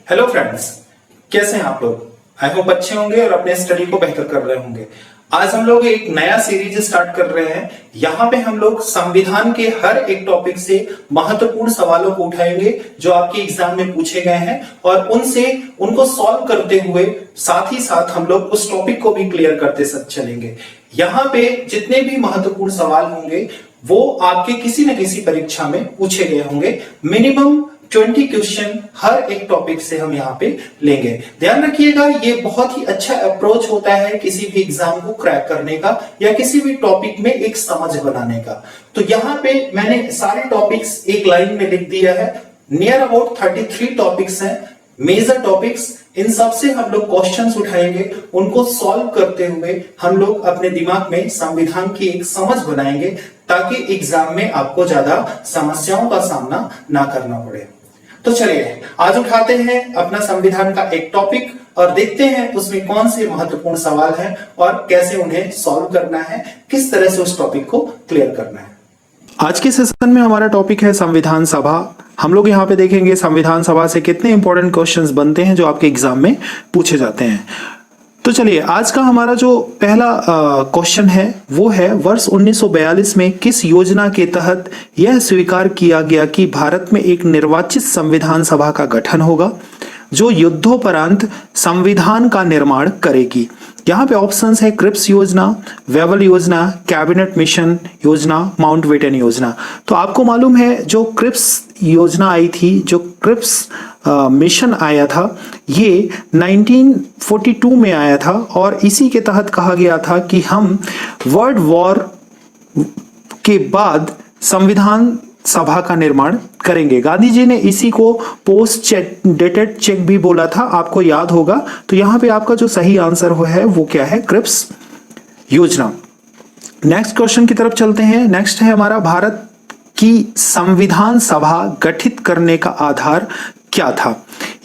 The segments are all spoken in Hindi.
हेलो फ्रेंड्स, कैसे हैं आप लोग। आई होप अच्छे होंगे और अपने स्टडी को बेहतर कर रहे होंगे। आज हम लोग एक नया सीरीज स्टार्ट कर रहे हैं। यहाँ पे हम लोग संविधान के हर एक टॉपिक से महत्वपूर्ण सवालों को उठाएंगे जो आपके एग्जाम में पूछे गए हैं और उनको सॉल्व करते हुए साथ ही साथ हम लोग उस टॉपिक को भी क्लियर करते चलेंगे। यहाँ पे जितने भी महत्वपूर्ण सवाल होंगे वो आपके किसी न किसी परीक्षा में पूछे गए होंगे। मिनिमम 20 क्वेश्चन हर एक टॉपिक से हम यहाँ पे लेंगे। ध्यान रखिएगा, ये बहुत ही अच्छा अप्रोच होता है किसी भी एग्जाम को क्रैक करने का या किसी भी टॉपिक में एक समझ बनाने का। तो यहाँ पे मैंने सारे टॉपिक्स एक लाइन में लिख दिया है। नियर अबाउट 33 टॉपिक्स हैं, मेजर टॉपिक्स। इन सब से हम लोग क्वेश्चंस उठाएंगे, उनको सॉल्व करते हुए हम लोग अपने दिमाग में संविधान की एक समझ बनाएंगे ताकि एग्जाम में आपको ज्यादा समस्याओं का सामना ना करना पड़े। तो चलिए आज उठाते हैं अपना संविधान का एक टॉपिक और देखते हैं उसमें कौन से महत्वपूर्ण सवाल हैं और कैसे उन्हें सॉल्व करना है, किस तरह से उस टॉपिक को क्लियर करना है। आज के सेशन में हमारा टॉपिक है संविधान सभा। हम लोग यहाँ पे देखेंगे संविधान सभा से कितने इंपॉर्टेंट क्वेश्चंस बनते हैं जो आपके एग्जाम में पूछे जाते हैं। तो चलिए आज का हमारा जो पहला क्वेश्चन है वो है, वर्ष 1942 में किस योजना के तहत यह स्वीकार किया गया कि भारत में एक निर्वाचित संविधान सभा का गठन होगा जो युद्धोपरांत संविधान का निर्माण करेगी। यहाँ पे ऑप्शंस है क्रिप्स योजना, वेवल योजना, कैबिनेट मिशन योजना, माउंटबेटन योजना। तो आपको मालूम है जो क्रिप्स योजना आई थी, जो क्रिप्स मिशन आया था, ये 1942 में आया था और इसी के तहत कहा गया था कि हम वर्ल्ड वॉर के बाद संविधान सभा का निर्माण करेंगे। गांधी जी ने इसी को पोस्ट डेटेड चेक भी बोला था, आपको याद होगा। तो यहाँ पे आपका जो सही आंसर है वो क्या है, क्रिप्स योजना। नेक्स्ट क्वेश्चन की तरफ चलते हैं। नेक्स्ट है हमारा, भारत की संविधान सभा गठित करने का आधार क्या था।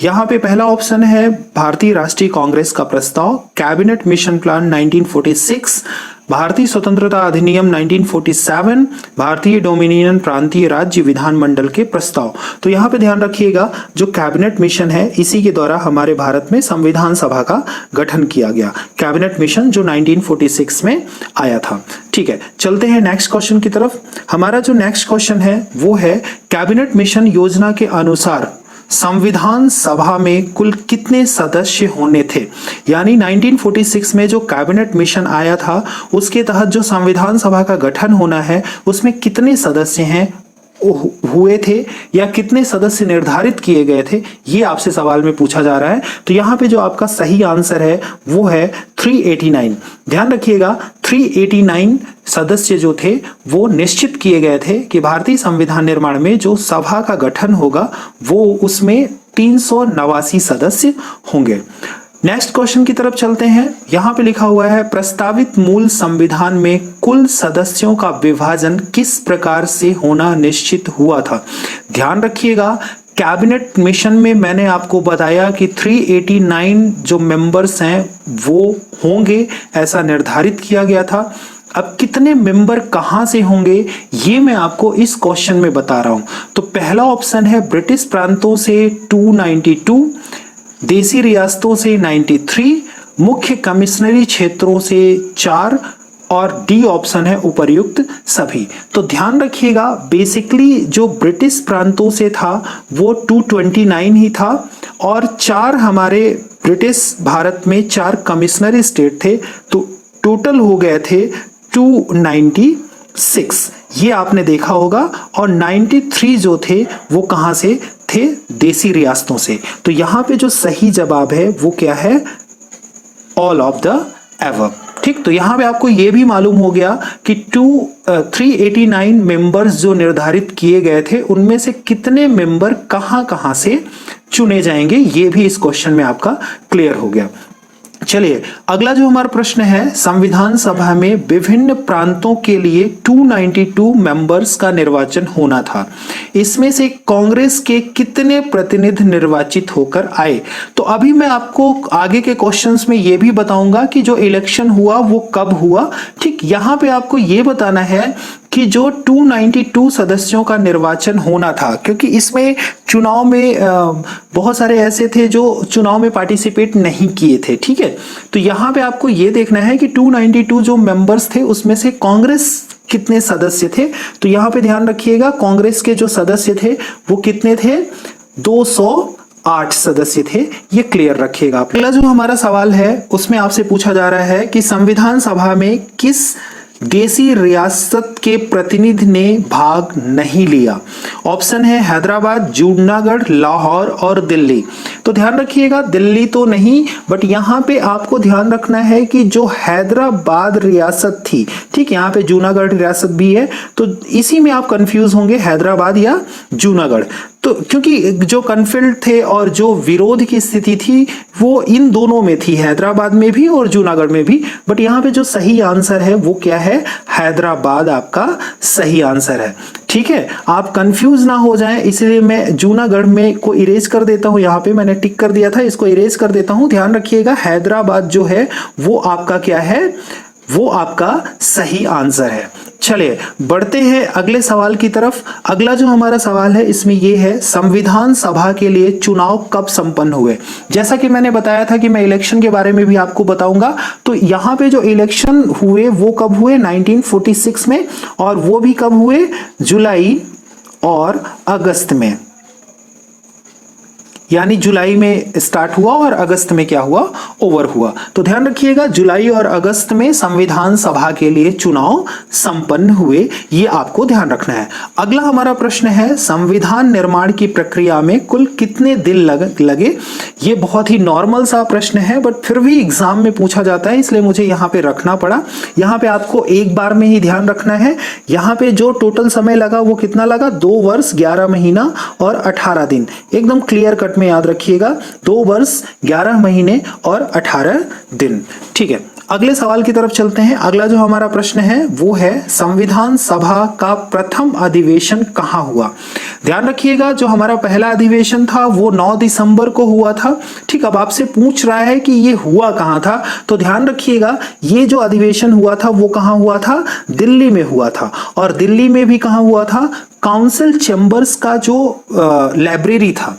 यहाँ पे पहला ऑप्शन है भारतीय राष्ट्रीय कांग्रेस का प्रस्ताव, कैबिनेट मिशन प्लान 1946, भारतीय स्वतंत्रता अधिनियम 1947, भारतीय डोमिनियन प्रांतीय राज्य विधानमंडल के प्रस्ताव। तो यहाँ पे ध्यान रखिएगा जो कैबिनेट मिशन है इसी के द्वारा हमारे भारत में संविधान सभा का गठन किया गया। कैबिनेट मिशन जो 1946 में आया था। ठीक है, चलते हैं नेक्स्ट क्वेश्चन की तरफ। हमारा जो नेक्स्ट क्वेश्चन है वो है, कैबिनेट मिशन योजना के अनुसार संविधान सभा में कुल कितने सदस्य होने थे। यानी 1946 में जो कैबिनेट मिशन आया था उसके तहत जो संविधान सभा का गठन होना है उसमें कितने सदस्य हैं हुए थे या कितने सदस्य निर्धारित किए गए थे, ये आपसे सवाल में पूछा जा रहा है। तो यहाँ पे जो आपका सही आंसर है वो है 389। ध्यान रखिएगा 389 सदस्य जो थे वो निश्चित किए गए थे कि भारतीय संविधान निर्माण में जो सभा का गठन होगा वो उसमें 389 सदस्य होंगे। नेक्स्ट क्वेश्चन की तरफ चलते हैं। यहाँ पे लिखा हुआ है, प्रस्तावित मूल संविधान में कुल सदस्यों का विभाजन किस प्रकार से होना निश्चित हुआ था। ध्यान रखिएगा कैबिनेट मिशन में मैंने आपको बताया कि 389 जो मेंबर्स हैं वो होंगे, ऐसा निर्धारित किया गया था। अब कितने मेंबर कहां से होंगे ये मैं आपको इस क्वेश्चन में बता रहा हूं। तो पहला ऑप्शन है ब्रिटिश प्रांतों से 292, देसी रियासतों से 93, मुख्य कमिश्नरी क्षेत्रों से 4 और डी ऑप्शन है उपर्युक्त सभी। तो ध्यान रखिएगा बेसिकली जो ब्रिटिश प्रांतों से था वो 229 ही था और 4 हमारे ब्रिटिश भारत में 4 कमिश्नरी स्टेट थे, तो टोटल हो गए थे 296। ये आपने देखा होगा। और 93 जो थे वो कहां से थे, देसी रियासतों से। तो यहां पे जो सही जवाब है वो क्या है, ऑल ऑफ द एबव। ठीक, तो यहां पे आपको ये भी मालूम हो गया कि 389 मेंबर्स जो निर्धारित किए गए थे उनमें से कितने मेंबर कहां से चुने जाएंगे, ये भी इस क्वेश्चन में आपका क्लियर हो गया। चलिए अगला जो हमारा प्रश्न है, संविधान सभा में विभिन्न प्रांतों के लिए 292 मेंबर्स का निर्वाचन होना था। इसमें से कांग्रेस के कितने प्रतिनिधि निर्वाचित होकर आए। तो अभी मैं आपको आगे के क्वेश्चंस में यह भी बताऊंगा कि जो इलेक्शन हुआ वो कब हुआ। ठीक, यहां पे आपको यह बताना है कि जो 292 सदस्यों का निर्वाचन होना था, क्योंकि इसमें चुनाव में बहुत सारे ऐसे थे जो चुनाव में पार्टिसिपेट नहीं किए थे, ठीक है। तो यहाँ पे आपको ये देखना है कि 292 जो मेंबर्स थे उसमें से कांग्रेस कितने सदस्य थे। तो यहाँ पे ध्यान रखिएगा, कांग्रेस के जो सदस्य थे वो कितने थे, 208 सदस्य थे, ये क्लियर रखिएगा। अगला जो हमारा सवाल है उसमें आपसे पूछा जा रहा है कि संविधान सभा में किस देसी रियासत के प्रतिनिधि ने भाग नहीं लिया। ऑप्शन है हैदराबाद, जूनागढ़, लाहौर और दिल्ली। तो ध्यान रखिएगा, दिल्ली तो नहीं, बट यहाँ पे आपको ध्यान रखना है कि जो हैदराबाद रियासत थी, ठीक, यहाँ पे जूनागढ़ रियासत भी है, तो इसी में आप कंफ्यूज होंगे हैदराबाद या जूनागढ़। तो क्योंकि जो कन्फ्लिक्ट थे और जो विरोध की स्थिति थी वो इन दोनों में थी, हैदराबाद में भी और जूनागढ़ में भी, बट यहाँ पे जो सही आंसर है वो क्या है, हैदराबाद आपका सही आंसर है, ठीक है। आप कंफ्यूज ना हो जाएं, इसलिए मैं जूनागढ़ में को इरेज कर देता हूं, यहाँ पे मैंने टिक कर दिया था, इसको इरेज कर देता हूं। ध्यान रखिएगा, हैदराबाद जो है वो आपका क्या है, वो आपका सही आंसर है। चलिए बढ़ते हैं अगले सवाल की तरफ। अगला जो हमारा सवाल है इसमें यह है, संविधान सभा के लिए चुनाव कब संपन्न हुए। जैसा कि मैंने बताया था कि मैं इलेक्शन के बारे में भी आपको बताऊंगा, तो यहाँ पे जो इलेक्शन हुए वो कब हुए, 1946 में, और वो भी कब हुए, जुलाई और अगस्त में, यानी जुलाई में स्टार्ट हुआ और अगस्त में क्या हुआ, ओवर हुआ। तो ध्यान रखिएगा, जुलाई और अगस्त में संविधान सभा के लिए चुनाव संपन्न हुए, ये आपको ध्यान रखना है। अगला हमारा प्रश्न है, संविधान निर्माण की प्रक्रिया में कुल कितने दिन लगे। ये बहुत ही नॉर्मल सा प्रश्न है, बट फिर भी एग्जाम में पूछा जाता है, इसलिए मुझे यहाँ पे रखना पड़ा। यहाँ पे आपको एक बार में ही ध्यान रखना है, यहाँ पे जो टोटल समय लगा वो कितना लगा, 2 वर्ष 11 महीना और 18 दिन, एकदम क्लियर कट में याद रखिएगा, 2 वर्ष 11 महीने और 18 दिन, ठीक है। अगले सवाल की तरफ चलते हैं। अगला जो हमारा प्रश्न है वो है, संविधान सभा का प्रथम अधिवेशन कहां हुआ। ध्यान रखिएगा, जो हमारा पहला अधिवेशन था वो 9 दिसंबर को हुआ था, ठीक। अब आपसे पूछ रहा है कि ये हुआ कहां था, तो ध्यान रखिएगा, ये जो अधिवेशन हुआ था वो कहां हुआ था, दिल्ली में हुआ था। और दिल्ली में भी कहां हुआ था, काउंसिल चैम्बर्स का जो लाइब्रेरी था,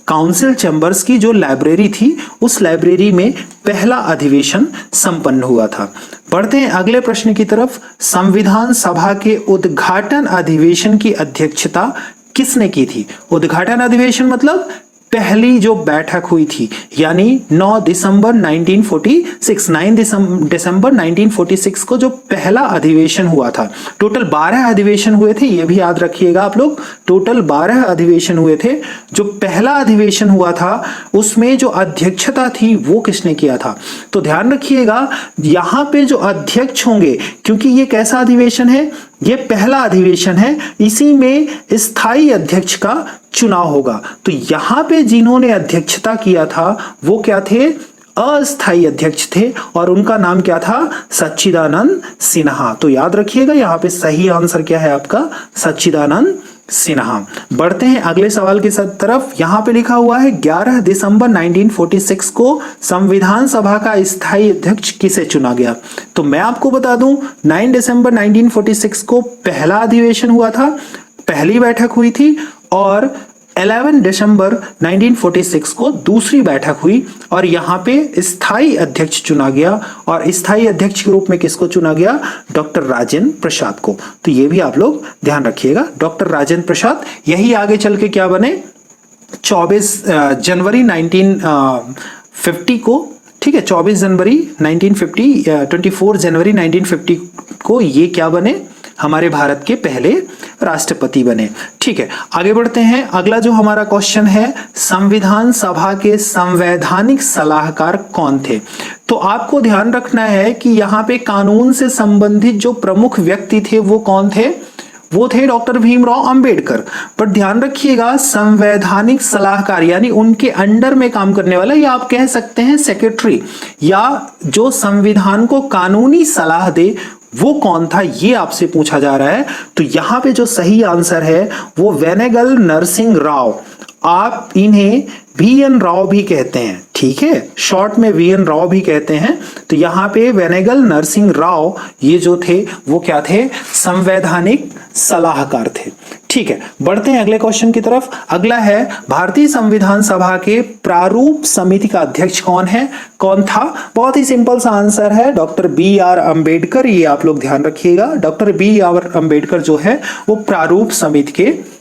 काउंसिल चैम्बर्स की जो लाइब्रेरी थी उस लाइब्रेरी में पहला अधिवेशन संपन्न हुआ था। बढ़ते हैं अगले प्रश्न की तरफ। संविधान सभा के उद्घाटन अधिवेशन की अध्यक्षता किसने की थी। उद्घाटन अधिवेशन मतलब पहली जो बैठक हुई थी, यानी 9 दिसंबर 1946, 9 दिसंबर 1946 को जो पहला अधिवेशन हुआ था। टोटल 12 अधिवेशन हुए थे, ये भी याद रखिएगा आप लोग, टोटल 12 अधिवेशन हुए थे। जो पहला अधिवेशन हुआ था उसमें जो अध्यक्षता थी वो किसने किया था। तो ध्यान रखिएगा, यहां पे जो अध्यक्ष होंगे, क्योंकि ये कैसा अधिवेशन है, ये पहला अधिवेशन है, इसी में स्थायी अध्यक्ष का चुनाव होगा। तो यहां पे जिन्होंने अध्यक्षता किया था वो क्या थे, अस्थायी अध्यक्ष थे, और उनका नाम क्या था, सच्चिदानंद सिन्हा। तो याद रखिएगा, यहाँ पे सही आंसर क्या है आपका, सच्चिदानंद सिन्हा। बढ़ते हैं अगले सवाल की तरफ। यहां पे लिखा हुआ है 11 दिसंबर 1946 को संविधान सभा का स्थायी अध्यक्ष किसे चुना गया। तो मैं आपको बता दूं, 9 दिसंबर 1946 को पहला अधिवेशन हुआ था, पहली बैठक हुई थी, और 11 दिसंबर 1946 को दूसरी बैठक हुई, और यहाँ पे स्थायी अध्यक्ष चुना गया, और स्थायी अध्यक्ष के रूप में किसको चुना गया, डॉक्टर राजेंद्र प्रसाद को। तो ये भी आप लोग ध्यान रखिएगा, डॉक्टर राजेंद्र प्रसाद। यही आगे चल के क्या बने, 24 जनवरी 1950 को, ठीक है, 24 जनवरी 1950, 24 जनवरी 1950 को ये क्या बने, हमारे भारत के पहले राष्ट्रपति बने। ठीक है, आगे बढ़ते हैं। अगला जो हमारा क्वेश्चन है, संविधान सभा के संवैधानिक सलाहकार कौन थे। तो आपको ध्यान रखना है कि यहाँ पे कानून से संबंधित जो प्रमुख व्यक्ति थे वो कौन थे, वो थे डॉक्टर भीमराव अंबेडकर। पर ध्यान रखिएगा, संवैधानिक सलाहकार यानी उनके अंडर में काम करने वाला, या आप कह सकते हैं सेक्रेटरी, या जो संविधान को कानूनी सलाह दे वो कौन था, ये आपसे पूछा जा रहा है। तो यहां पे जो सही आंसर है वो वेनेगल नरसिंह राव आप इन्हें VN राव भी कहते हैं, ठीक है, शॉर्ट में VN राव भी कहते हैं। तो यहाँ पे वेनेगल नरसिंह राव ये जो थे वो क्या थे, संवैधानिक सलाहकार थे। ठीक है, बढ़ते हैं अगले क्वेश्चन की तरफ। अगला है भारतीय संविधान सभा के प्रारूप समिति का अध्यक्ष कौन है, कौन था? बहुत ही सिंपल सा आंसर है, डॉक्टर BR अंबेडकर। ये आप लोग ध्यान रखिएगा, डॉक्टर BR अंबेडकर जो है वो प्रारूप समिति के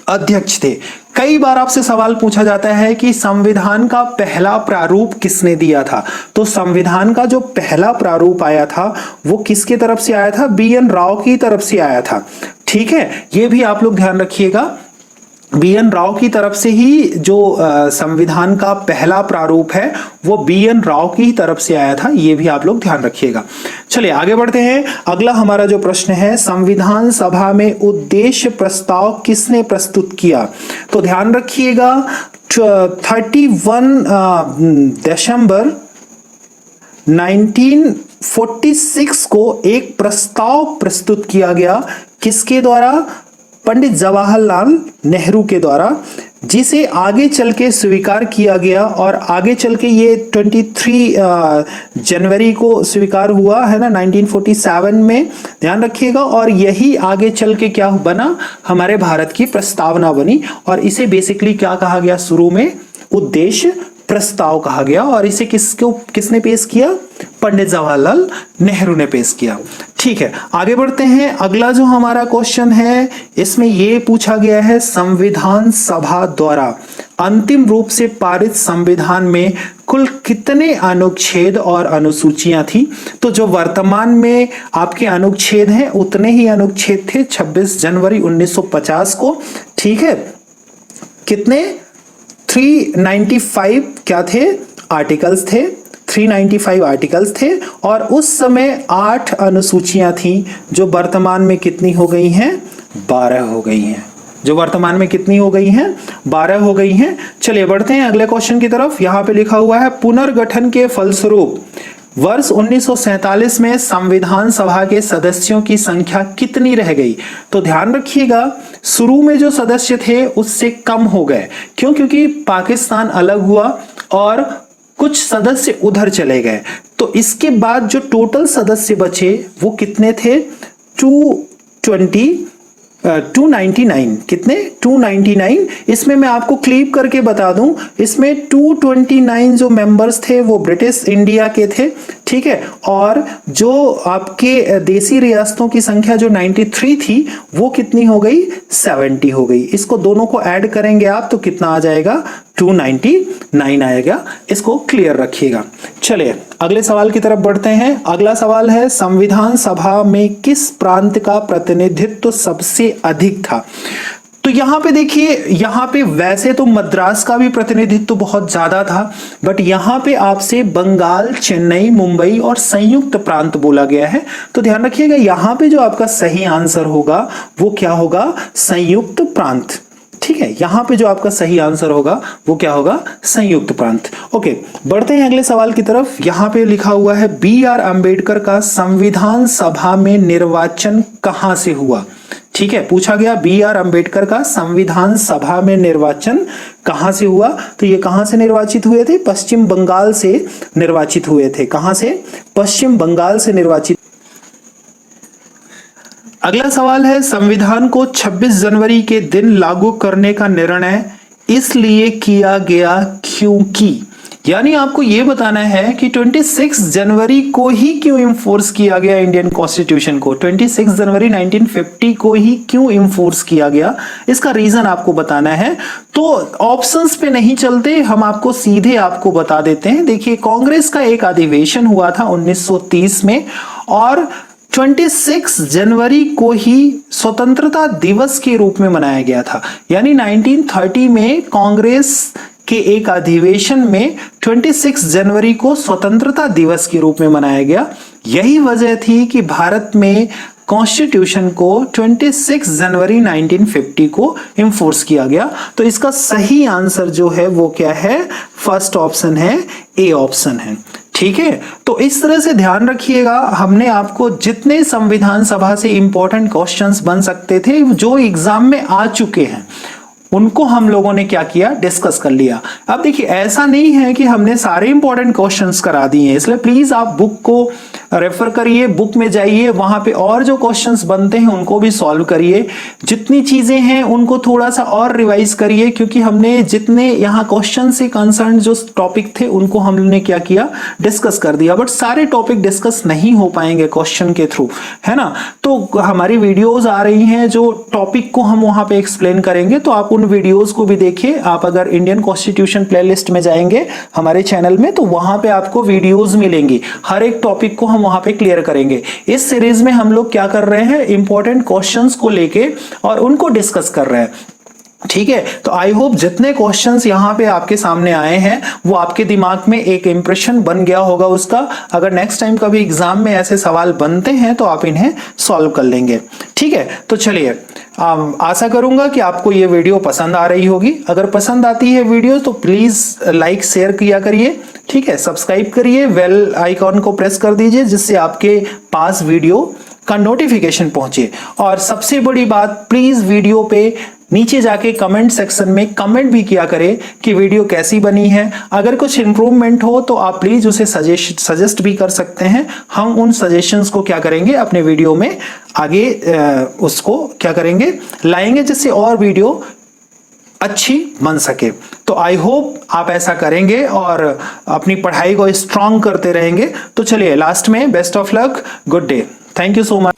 अध्यक्ष थे। कई बार आपसे सवाल पूछा जाता है कि संविधान का पहला प्रारूप किसने दिया था? तो संविधान का जो पहला प्रारूप आया था वो किसकी तरफ से आया था? BN राव की तरफ से आया था। ठीक है, ये भी आप लोग ध्यान रखिएगा, BN राव की तरफ से ही जो संविधान का पहला प्रारूप है वो BN राव की तरफ से आया था, ये भी आप लोग ध्यान रखिएगा। चलिए आगे बढ़ते हैं। अगला हमारा जो प्रश्न है, संविधान सभा में उद्देश्य प्रस्ताव किसने प्रस्तुत किया? तो ध्यान रखिएगा 31 दिसंबर 1946 को एक प्रस्ताव प्रस्तुत किया गया, किसके द्वारा? पंडित जवाहरलाल नेहरू के द्वारा, जिसे आगे चल के स्वीकार किया गया और आगे चल के ये 23 जनवरी को स्वीकार हुआ है ना 1947 में, ध्यान रखिएगा। और यही आगे चल के क्या बना, हमारे भारत की प्रस्तावना बनी और इसे बेसिकली क्या कहा गया, शुरू में उद्देश्य प्रस्ताव कहा गया। और इसे किसने पेश किया? पंडित जवाहरलाल नेहरू ने पेश किया। ठीक है, आगे बढ़ते हैं। अगला जो हमारा क्वेश्चन है इसमें यह पूछा गया है, संविधान सभा द्वारा अंतिम रूप से पारित संविधान में कुल कितने अनुच्छेद और अनुसूचियां थी? तो जो वर्तमान में आपके अनुच्छेद हैं उतने ही अनुच्छेद थे 26 जनवरी 1950 को। ठीक है, कितने? 395 क्या थे? आर्टिकल्स थे, 395 आर्टिकल्स थे। और उस समय 8 अनुसूचियां थी, जो वर्तमान में कितनी हो गई हैं? 12 हो गई हैं। जो वर्तमान में कितनी हो गई हैं? 12 हो गई हैं। चलिए बढ़ते हैं अगले क्वेश्चन की तरफ। यहां पे लिखा हुआ है, पुनर्गठन के फलस्वरूप वर्ष 1947 में संविधान सभा के सदस्यों की संख्या कितनी रह गई? तो ध्यान रखिएगा, शुरू में जो सदस्य थे उससे कम हो गए। क्यों? क्योंकि पाकिस्तान अलग हुआ और कुछ सदस्य उधर चले गए। तो इसके बाद जो टोटल सदस्य बचे वो कितने थे? 299। कितने? 299। इसमें मैं आपको क्लिप करके बता दूं, इसमें 229 जो मेंबर्स थे वो ब्रिटिश इंडिया के थे। ठीक है, और जो आपके देसी रियासतों की संख्या जो 93 थी वो कितनी हो गई? 70 हो गई। इसको दोनों को ऐड करेंगे आप तो कितना आ जाएगा? 299 आएगा। इसको क्लियर रखिएगा। चलिए अगले सवाल की तरफ बढ़ते हैं। अगला सवाल है, संविधान सभा में किस प्रांत का प्रतिनिधित्व सबसे अधिक था? तो यहां पे देखिए, यहां पे वैसे तो मद्रास का भी प्रतिनिधित्व बहुत ज्यादा था, बट यहां पे आपसे बंगाल, चेन्नई, मुंबई और संयुक्त प्रांत बोला गया है। तो ध्यान रखिएगा, यहां पे जो आपका सही आंसर होगा वो क्या होगा? संयुक्त प्रांत। ठीक है, यहां पे जो आपका सही आंसर होगा वो क्या होगा? संयुक्त प्रांत। ओके, बढ़ते हैं अगले सवाल की तरफ। यहां पे लिखा हुआ है, BR अंबेडकर का संविधान सभा में निर्वाचन कहां से हुआ? ठीक है, पूछा गया BR अंबेडकर का संविधान सभा में निर्वाचन कहां से हुआ? तो ये कहां से निर्वाचित हुए थे? पश्चिम बंगाल से निर्वाचित हुए थे। कहां से? पश्चिम बंगाल से निर्वाचित। अगला सवाल है, संविधान को 26 जनवरी के दिन लागू करने का निर्णय इसलिए किया गया क्योंकि, यानी आपको यह बताना है कि 26 जनवरी को ही क्यों इंफोर्स किया गया इंडियन कॉन्स्टिट्यूशन को, 26 जनवरी 1950 को ही क्यों इंफोर्स किया गया, इसका रीजन आपको बताना है। तो ऑप्शंस पे नहीं चलते, हम आपको सीधे आपको बता देते हैं। देखिए, कांग्रेस का एक अधिवेशन हुआ था 1930 में और 26 जनवरी को ही स्वतंत्रता दिवस के रूप में मनाया गया था। यानी 1930 में कांग्रेस के एक अधिवेशन में 26 जनवरी को स्वतंत्रता दिवस के रूप में मनाया गया। यही वजह थी कि भारत में कॉन्स्टिट्यूशन को 26 जनवरी 1950 को इंफोर्स किया गया। तो इसका सही आंसर जो है वो क्या है? फर्स्ट ऑप्शन है, ए ऑप्शन है। ठीक है, तो इस तरह से ध्यान रखिएगा, हमने आपको जितने संविधान सभा से इंपॉर्टेंट क्वेश्चंस बन सकते थे जो एग्जाम में आ चुके हैं उनको हम लोगों ने क्या किया, डिस्कस कर लिया। अब देखिए ऐसा नहीं है कि हमने सारे इंपॉर्टेंट क्वेश्चंस करा दिए हैं, इसलिए प्लीज आप बुक को रेफर करिए, बुक में जाइए, वहां पे और जो क्वेश्चंस बनते हैं उनको भी सॉल्व करिए। जितनी चीजें हैं उनको थोड़ा सा और रिवाइज करिए, क्योंकि हमने जितने यहाँ क्वेश्चन से कंसर्न जो टॉपिक थे उनको हमने क्या किया, डिस्कस कर दिया। बट सारे टॉपिक डिस्कस नहीं हो पाएंगे क्वेश्चन के थ्रू, है ना। तो हमारी वीडियोस आ रही हैं जो टॉपिक को हम वहां पे एक्सप्लेन करेंगे, तो आप उन वीडियोस को भी देखिए। आप अगर इंडियन कॉन्स्टिट्यूशन प्लेलिस्ट में जाएंगे हमारे चैनल में, तो वहां पे आपको वीडियोस मिलेंगी, हर एक टॉपिक को हम वहां पे क्लियर करेंगे। इस सीरीज में हम लोग क्या कर रहे हैं, इंपॉर्टेंट क्वेश्चंस को लेके और उनको डिस्कस कर रहे हैं, ठीक है। तो आई होप जितने क्वेश्चंस यहाँ पे आपके सामने आए हैं वो आपके दिमाग में एक इंप्रेशन बन गया होगा उसका। अगर नेक्स्ट टाइम कभी एग्जाम में ऐसे सवाल बनते हैं तो आप इन्हें सॉल्व कर लेंगे, ठीक है। तो चलिए, आशा करूंगा कि आपको ये वीडियो पसंद आ रही होगी। अगर पसंद आती है वीडियो तो प्लीज लाइक शेयर किया करिए, ठीक है। सब्सक्राइब करिए, बेल आइकॉन को प्रेस कर दीजिए जिससे आपके पास वीडियो का नोटिफिकेशन पहुंचे। और सबसे बड़ी बात, प्लीज वीडियो पे नीचे जाके कमेंट सेक्शन में कमेंट भी किया करें कि वीडियो कैसी बनी है। अगर कुछ इंप्रूवमेंट हो तो आप प्लीज उसे सजेस्ट भी कर सकते हैं। हम उन सजेशंस को क्या करेंगे, अपने वीडियो में आगे उसको क्या करेंगे, लाएंगे, जिससे और वीडियो अच्छी बन सके। तो आई होप आप ऐसा करेंगे और अपनी पढ़ाई को स्ट्रांग करते रहेंगे। तो चलिए, लास्ट में best of luck, good day, thank you so much.